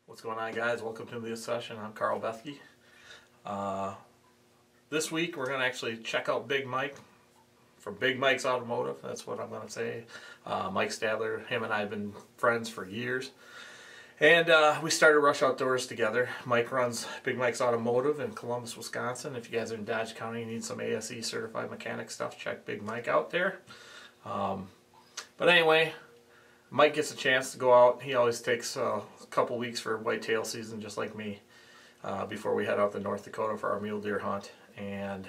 What's going on, guys? Welcome to this session. I'm Carl Bethke. This week we're going to actually check out Big Mike from Big Mike's Automotive. That's what I'm going to say. Mike Stadler, him and I have been friends for years. And we started Rush Outdoors together. Mike runs Big Mike's Automotive in Columbus, Wisconsin. If you guys are in Dodge County and need some ASE certified mechanic stuff, check Big Mike out there. But anyway, Mike gets a chance to go out. He always takes a couple weeks for whitetail season, just like me, before we head out to North Dakota for our mule deer hunt. And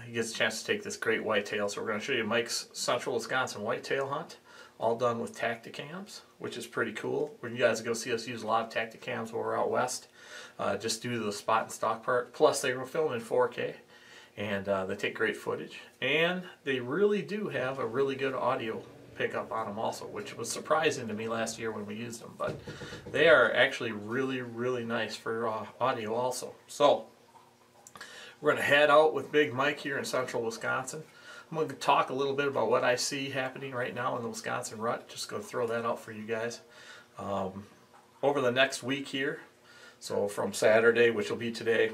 he gets a chance to take this great whitetail. So we're going to show you Mike's Central Wisconsin whitetail hunt, all done with Tacticams, which is pretty cool. You guys go see us use a lot of Tacticams when we're out west, just due to the spot and stock part. Plus, they were filmed in 4K, and they take great footage. And they really do have a really good audio pickup on them also, which was surprising to me last year when we used them. But they are actually really nice for audio also. So we're going to head out with Big Mike here in Central Wisconsin. I'm going to talk a little bit about what I see happening right now in the Wisconsin Rut. Just going to throw that out for you guys. Over the next week here, so from Saturday, which will be today,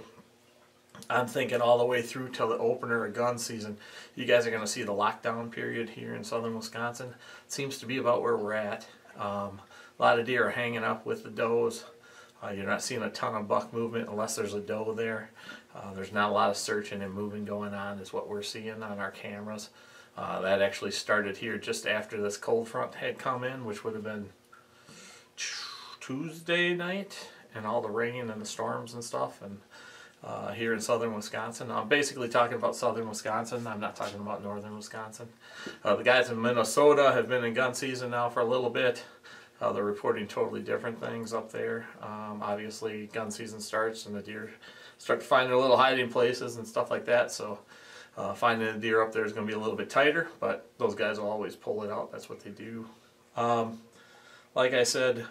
I'm thinking all the way through till the opener of gun season, you guys are going to see the lockdown period here in southern Wisconsin. It seems to be about where we're at. A lot of deer are hanging up with the does. You're not seeing a ton of buck movement unless there's a doe there. There's not a lot of searching and moving going on is what we're seeing on our cameras. That actually started here just after this cold front had come in, which would have been Tuesday night, and all the rain and the storms and stuff. And here in southern Wisconsin, I'm basically talking about southern Wisconsin. I'm not talking about northern Wisconsin. The guys in Minnesota have been in gun season now for a little bit. They're reporting totally different things up there. Obviously, gun season starts and the deer start to find their little hiding places and stuff like that. So finding a deer up there is going to be a little bit tighter, but those guys will always pull it out. That's what they do. Like I said,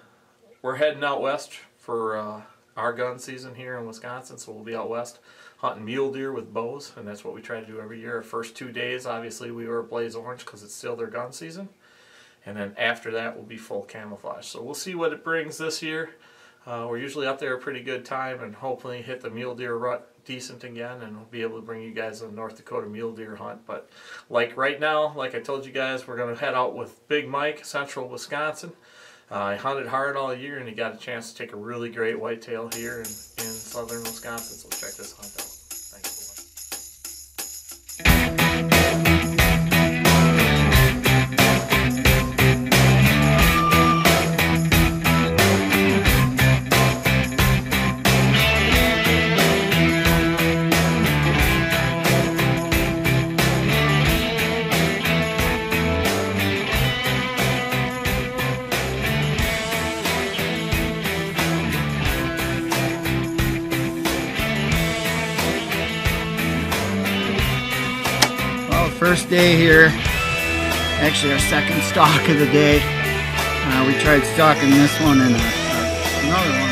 we're heading out west for our gun season here in Wisconsin, so we'll be out west hunting mule deer with bows, and that's what we try to do every year. Our first 2 days, obviously, we wear blaze orange because it's still their gun season, and then after that will be full camouflage. So we'll see what it brings this year. We're usually up there a pretty good time and hopefully hit the mule deer rut decent again, and we'll be able to bring you guys a North Dakota mule deer hunt. But like right now, like I told you guys, we're going to head out with Big Mike, Central Wisconsin. I hunted hard all year, and he got a chance to take a really great whitetail here in southern Wisconsin. So check this hunt out. First day here, actually our second stalk of the day. We tried stalking this one and another one.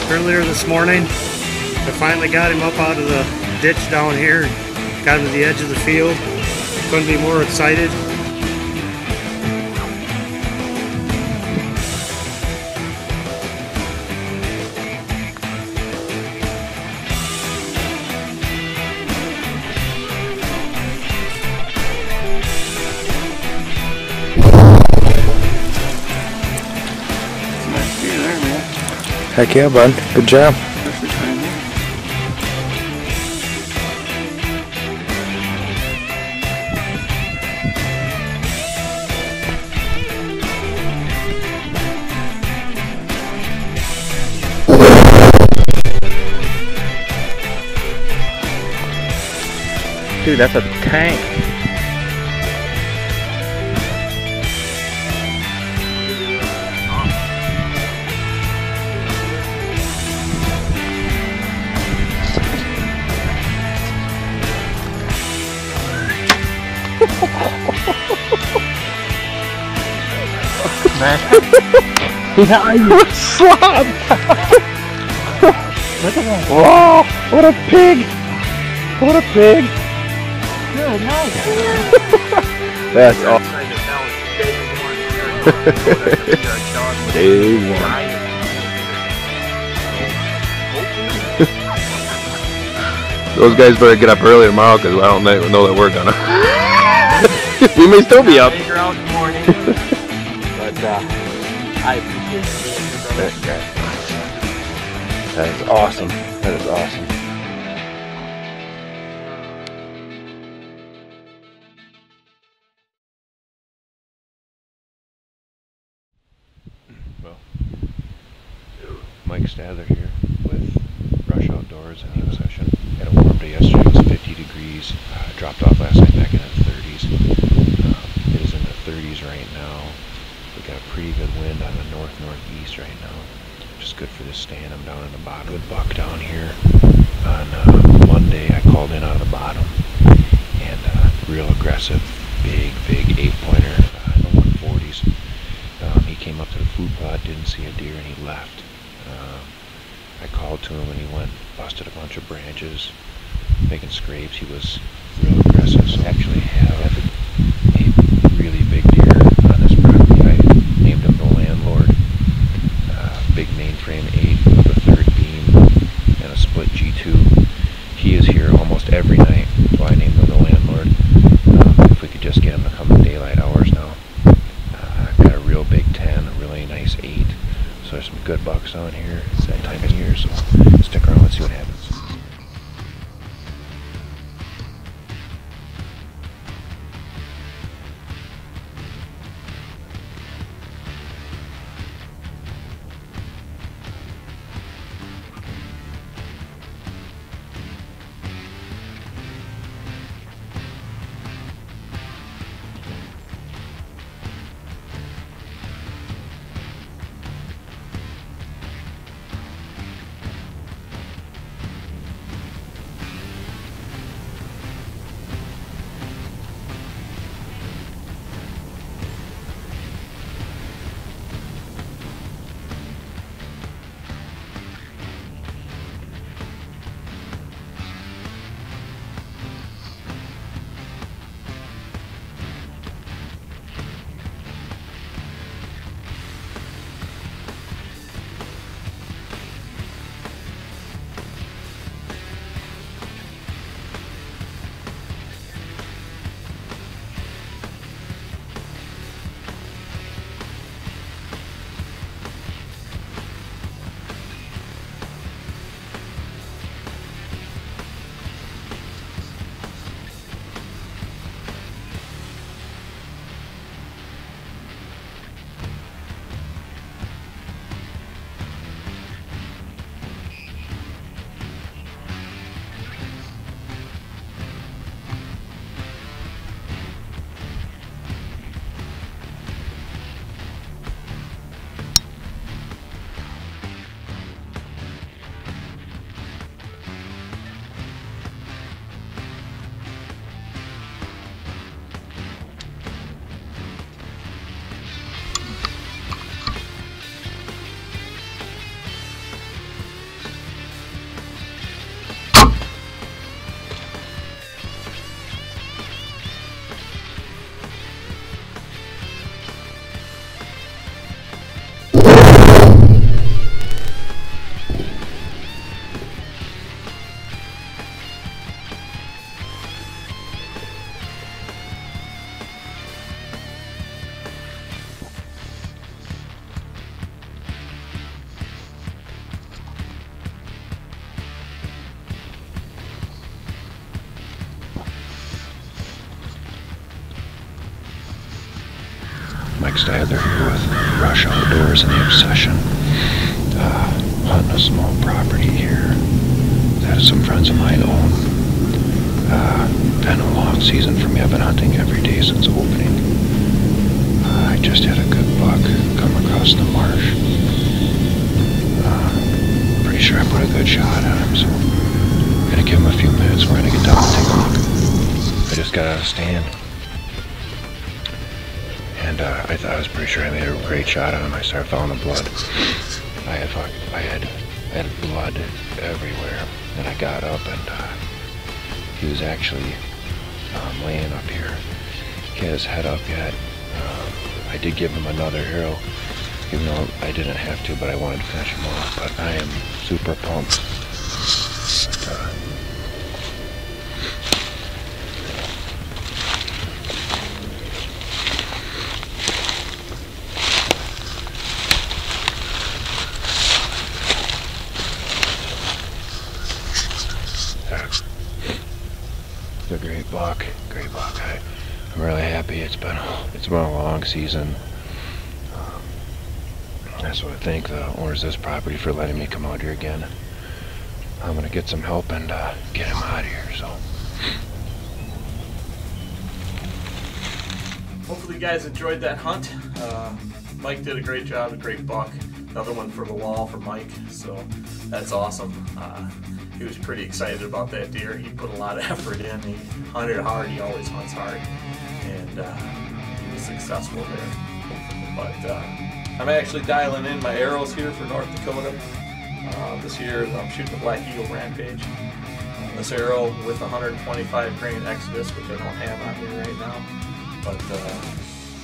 Earlier this morning, I finally got him up out of the ditch down here, got him to the edge of the field. Couldn't be more excited. Heck yeah, bud. Good job. Dude, that's a tank. man. What a slob! Whoa! What a pig! What a pig! Good, nice. That's awesome. Day one. Those guys better get up early tomorrow because I don't know that we're gonna. We may still be up. But I appreciate it. That is awesome. That is awesome. Well, Mike Stadler here with Rush Outdoors and the Obsession. Had a warm day yesterday. It was 50 degrees. Dropped off last night back in the 30s. It is in the 30s right now. We got a pretty good wind on the northeast right now. Just good for this stand. I'm down in the bottom. Good buck down here. On Monday, I called in out of the bottom, and real aggressive, big 8-pointer in the 140s. He came up to the food plot, didn't see a deer, and he left. I called to him, and he went, busted a bunch of branches, making scrapes. He was real aggressive. So I actually have a really big deer on this property. I named him the Landlord. Big mainframe 8 with a 3rd beam and a split G2. He is here almost every night, so I named him the Landlord. If we could just get him to come in daylight hours now. Got a real big 10, a really nice 8. So there's some good bucks on here. It's that time of year, so stick around and see what happens. Mike Stadler here with Rush Outdoors and the Obsession. Hunting a small property here that some friends of mine own. Been a long season for me. I've been hunting every day since opening. I just had a good buck come across the marsh. Pretty sure I put a good shot on him, so I'm gonna give him a few minutes. We're gonna get down and take a look. I just got out of stand. and I thought I was pretty sure I made a great shot on him. I started following the blood. I had blood everywhere, and I got up, and he was actually laying up here. He had his head up yet. I did give him another arrow, even though I didn't have to, but I wanted to finish him off. But I am super pumped. It's a great buck, great buck. I'm really happy. It's been a long season. I just want to thank the owners of this property for letting me come out here again. I'm gonna get some help and get him out of here. So hopefully you guys enjoyed that hunt. Mike did a great job, a great buck. Another one for the wall for Mike, so that's awesome. He was pretty excited about that deer. He put a lot of effort in. He hunted hard. He always hunts hard, and he was successful there. But I'm actually dialing in my arrows here for North Dakota. This year I'm shooting the Black Eagle Rampage. This arrow with 125 grain Exodus, which I don't have on me right now. But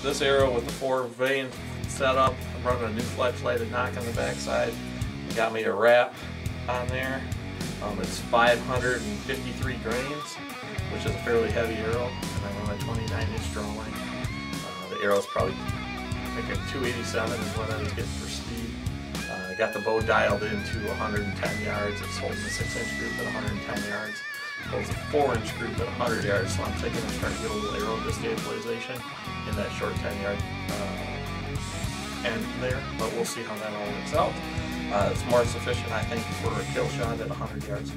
this arrow with the 4 vein setup, I'm running a new fletch-lighted knock on the backside. Got me a wrap on there. It's 553 grains, which is a fairly heavy arrow, and I run a 29-inch draw line. The arrow's probably, I think, a 287 is what I was getting for speed. I got the bow dialed into 110 yards. It's holding the 6-inch group at 110 yards. Holds a 4-inch group at 100 yards, so I'm thinking I'm starting to get a little arrow destabilization in that short 10-yard end there, but we'll see how that all works out. It's more sufficient, I think, for a kill shot at 100 yards.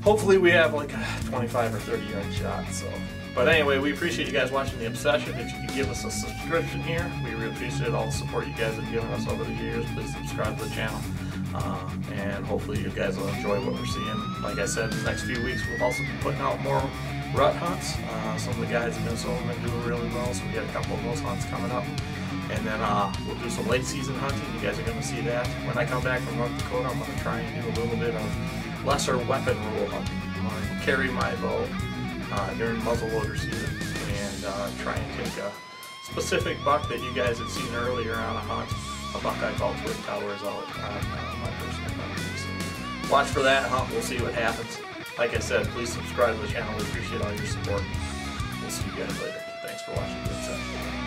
Hopefully we have like a 25 or 30 yard shot. So, but anyway, we appreciate you guys watching the Obsession. If you could give us a subscription here, we really appreciate all the support you guys have given us over the years. Please subscribe to the channel, and hopefully you guys will enjoy what we're seeing. Like I said, in the next few weeks we'll also be putting out more rut hunts. Some of the guys in Minnesota have been doing really well, so we got a couple of those hunts coming up. And then we'll do some late season hunting. You guys are going to see that. When I come back from North Dakota, I'm going to try and do a little bit of lesser weapon rule hunting. I'm going to carry my bow during muzzleloader season and try and take a specific buck that you guys had seen earlier on a hunt, a buck I called Twin Towers out on my personal property. So watch for that hunt. We'll see what happens. Like I said, please subscribe to the channel. We appreciate all your support. We'll see you guys later. Thanks for watching.